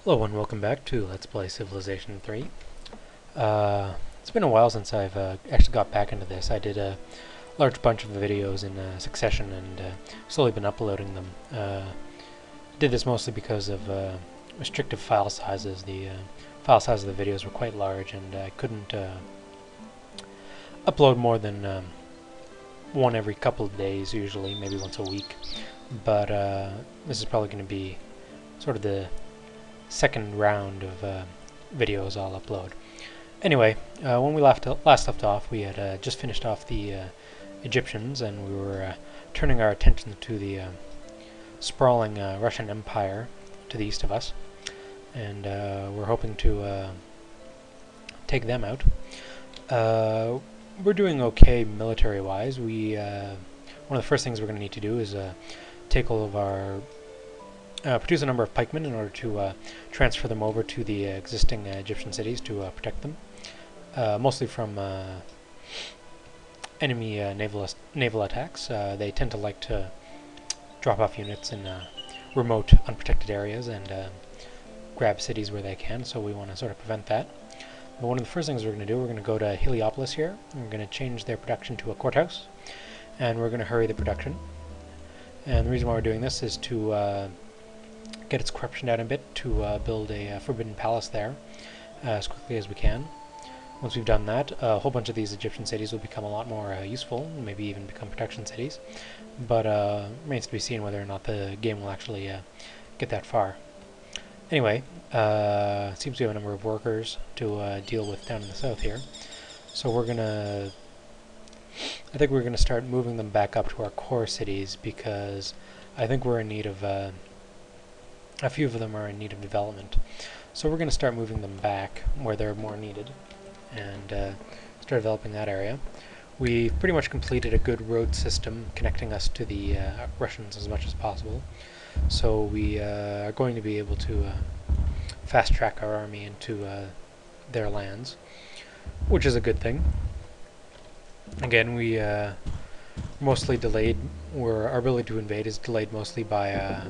Hello and welcome back to Let's Play Civilization 3. It's been a while since I've actually got back into this. I did a large bunch of videos in succession and slowly been uploading them. Did this mostly because of restrictive file sizes. The file size of the videos were quite large and I couldn't upload more than one every couple of days, usually, maybe once a week. But this is probably going to be sort of the second round of videos I'll upload. Anyway, when we last left off, we had just finished off the Egyptians, and we were turning our attention to the sprawling Russian Empire to the east of us, and we're hoping to take them out. We're doing okay military-wise. One of the first things we're going to need to do is take all of our produce a number of pikemen in order to transfer them over to the existing Egyptian cities to protect them, mostly from enemy naval attacks. They tend to like to drop off units in remote, unprotected areas and grab cities where they can, so we want to sort of prevent that. But one of the first things we're going to do, we're going to go to Heliopolis here, and we're going to change their production to a courthouse, and we're going to hurry the production. And the reason why we're doing this is to get its corruption down a bit, to build a Forbidden Palace there as quickly as we can. Once we've done that, a whole bunch of these Egyptian cities will become a lot more useful, maybe even become protection cities, but remains to be seen whether or not the game will actually get that far. Anyway, seems we have a number of workers to deal with down in the south here, so I think we're gonna start moving them back up to our core cities, because I think we're in need of a few of them are in need of development. So we're going to start moving them back where they're more needed and start developing that area. We've pretty much completed a good road system connecting us to the Russians as much as possible. So we are going to be able to fast track our army into their lands, which is a good thing. Again, we mostly delayed, our ability to invade is delayed mostly by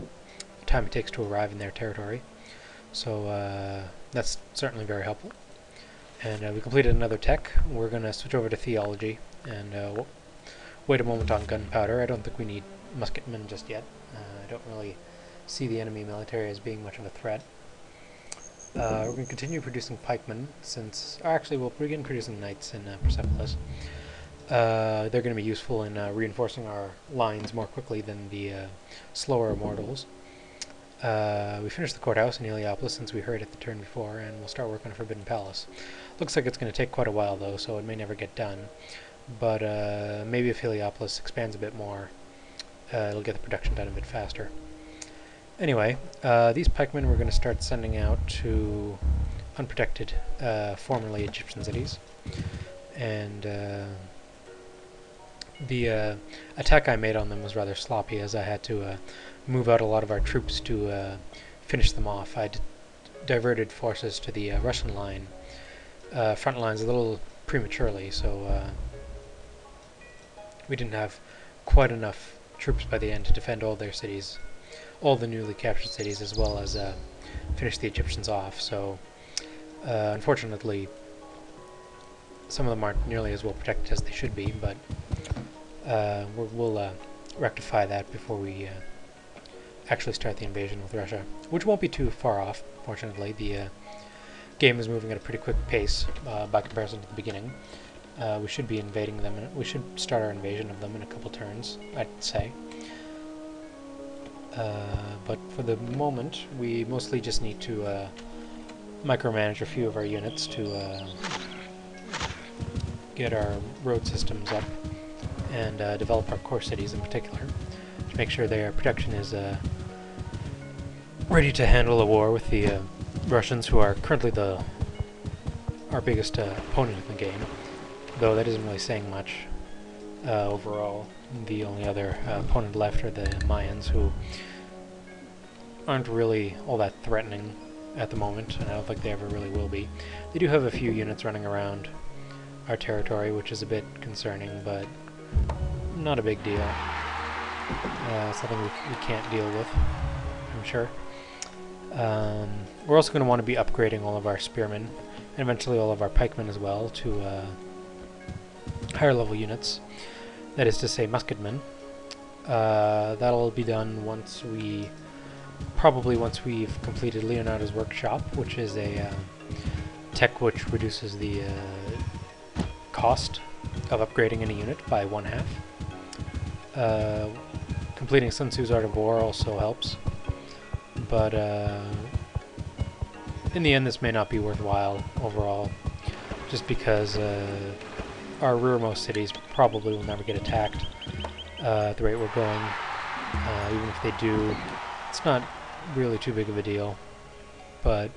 time it takes to arrive in their territory, so that's certainly very helpful. And we completed another tech. We're going to switch over to theology and wait a moment on gunpowder. I don't think we need musketmen just yet. I don't really see the enemy military as being much of a threat. We're going to continue producing pikemen, actually we'll begin producing knights in Persepolis. They're going to be useful in reinforcing our lines more quickly than the slower mortals. We finished the courthouse in Heliopolis since we heard it the turn before, and we'll start working on Forbidden Palace. Looks like it's going to take quite a while though, so it may never get done. But maybe if Heliopolis expands a bit more, it'll get the production done a bit faster. Anyway, these pikemen we're going to start sending out to unprotected, formerly Egyptian cities. And the attack I made on them was rather sloppy, as I had to move out a lot of our troops to finish them off. I diverted forces to the Russian front lines a little prematurely, so we didn't have quite enough troops by the end to defend all their cities, all the newly captured cities, as well as finish the Egyptians off. So unfortunately, some of them aren't nearly as well protected as they should be, but we'll rectify that before we actually start the invasion with Russia, which won't be too far off. Fortunately, the game is moving at a pretty quick pace by comparison to the beginning. We should be invading them, and we should start our invasion of them in a couple turns, I'd say. But for the moment, we mostly just need to micromanage a few of our units to get our road systems up and develop our core cities in particular, to make sure their protection is ready to handle a war with the Russians, who are currently our biggest opponent in the game, though that isn't really saying much overall. The only other opponent left are the Mayans, who aren't really all that threatening at the moment, and I don't think they ever really will be. They do have a few units running around our territory, which is a bit concerning, but not a big deal. Something we can't deal with, I'm sure. We're also going to want to be upgrading all of our spearmen, and eventually all of our pikemen as well, to higher level units. That is to say, musketmen. That'll be done once once we've completed Leonardo's Workshop, which is a tech which reduces the cost of upgrading any unit by 1/2. Completing Sun Tzu's Art of War also helps, but in the end this may not be worthwhile overall, just because our rearmost cities probably will never get attacked at the rate we're going. Even if they do, it's not really too big of a deal, but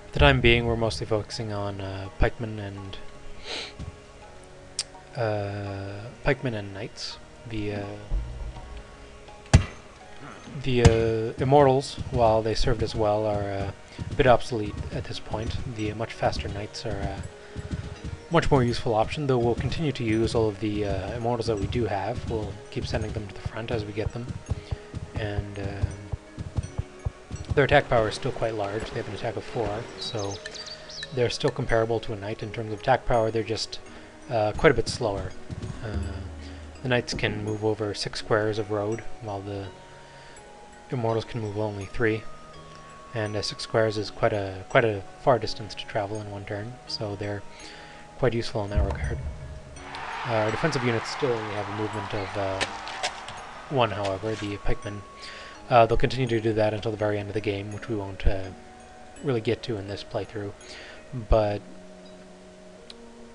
for the time being we're mostly focusing on pikemen and knights. The immortals, while they served us well, are a bit obsolete at this point. The much faster knights are a much more useful option, though we'll continue to use all of the immortals that we do have. We'll keep sending them to the front as we get them, and their attack power is still quite large. They have an attack of 4, so they're still comparable to a knight in terms of attack power. They're just quite a bit slower. The knights can move over 6 squares of road, while the immortals can move only 3. And 6 squares is quite a far distance to travel in one turn, so they're quite useful in that regard. Our defensive units still only have a movement of 1, however, the pikemen. They'll continue to do that until the very end of the game, which we won't really get to in this playthrough. But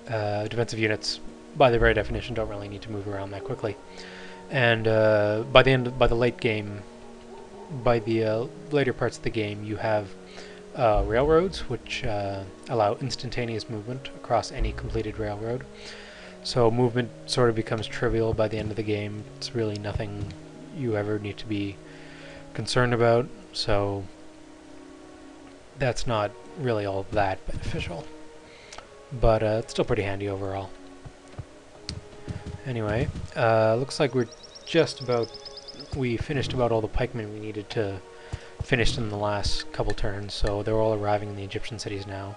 defensive units, by their very definition, don't really need to move around that quickly. And by the late game, by the later parts of the game, you have railroads, which allow instantaneous movement across any completed railroad. So movement sort of becomes trivial by the end of the game. It's really nothing you ever need to be concerned about, so that's not really all that beneficial. But it's still pretty handy overall. Anyway, looks like we finished about all the pikemen we needed to finish in the last couple turns, so they're all arriving in the Egyptian cities now.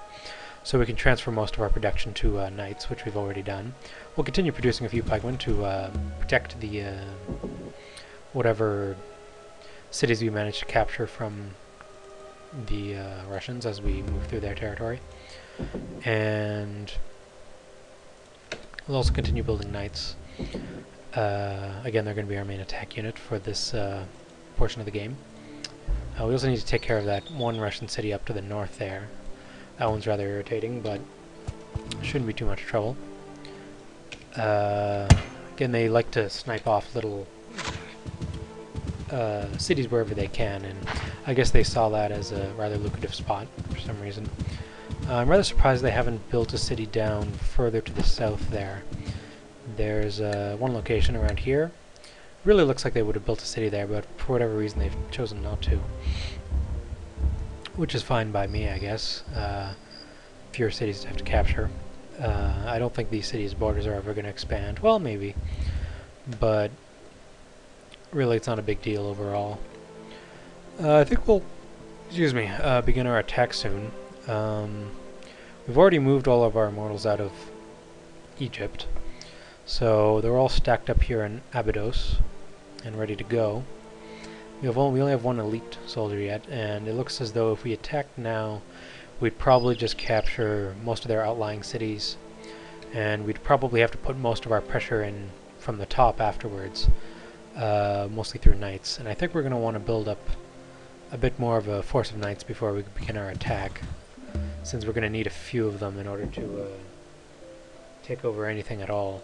So we can transfer most of our production to knights, which we've already done. We'll continue producing a few pikemen to protect the whatever cities we manage to capture from the Russians as we move through their territory. And we'll also continue building knights. Again, they're going to be our main attack unit for this portion of the game. We also need to take care of that one Russian city up to the north there. That one's rather irritating, but shouldn't be too much trouble. Again, they like to snipe off little cities wherever they can, and I guess they saw that as a rather lucrative spot for some reason. I'm rather surprised they haven't built a city down further to the south there. There's one location around here. Really looks like they would have built a city there, but for whatever reason they've chosen not to. Which is fine by me, I guess. Fewer cities to have to capture. I don't think these cities' borders are ever going to expand. Well, maybe. But really it's not a big deal overall. I think we'll, begin our attack soon. We've already moved all of our immortals out of Egypt. So they're all stacked up here in Abydos and ready to go. We only have one elite soldier yet, and it looks as though if we attacked now, we'd probably just capture most of their outlying cities, and we'd probably have to put most of our pressure in from the top afterwards, mostly through knights. And I think we're going to want to build up a bit more of a force of knights before we begin our attack, since we're going to need a few of them in order to take over anything at all.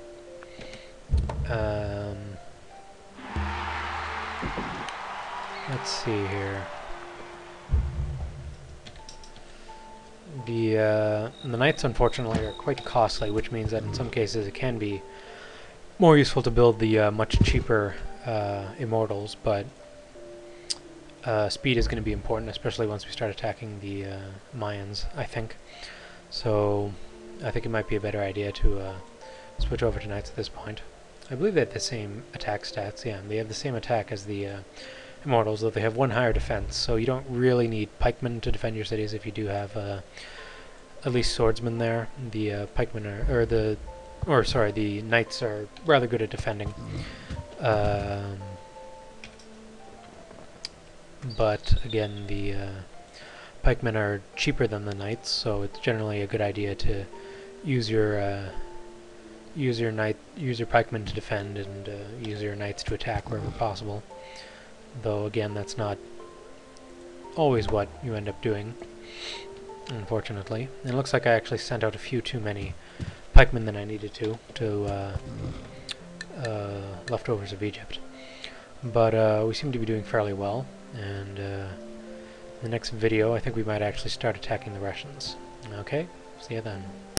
Let's see here. The knights, unfortunately, are quite costly, which means that in some cases it can be more useful to build the much cheaper immortals, but speed is going to be important, especially once we start attacking the Mayans, I think. So I think it might be a better idea to switch over to knights at this point. I believe they have the same attack stats. Yeah, they have the same attack as the immortals, though they have one higher defense, so you don't really need pikemen to defend your cities if you do have at least swordsmen there. The pikemen are, the knights are rather good at defending. But again, the pikemen are cheaper than the knights, so it's generally a good idea to use your pikemen to defend and use your knights to attack wherever possible. Though again, that's not always what you end up doing, unfortunately. And it looks like I actually sent out a few too many pikemen than I needed to leftovers of Egypt. But we seem to be doing fairly well, and the next video I think we might actually start attacking the Russians. Okay, see you then.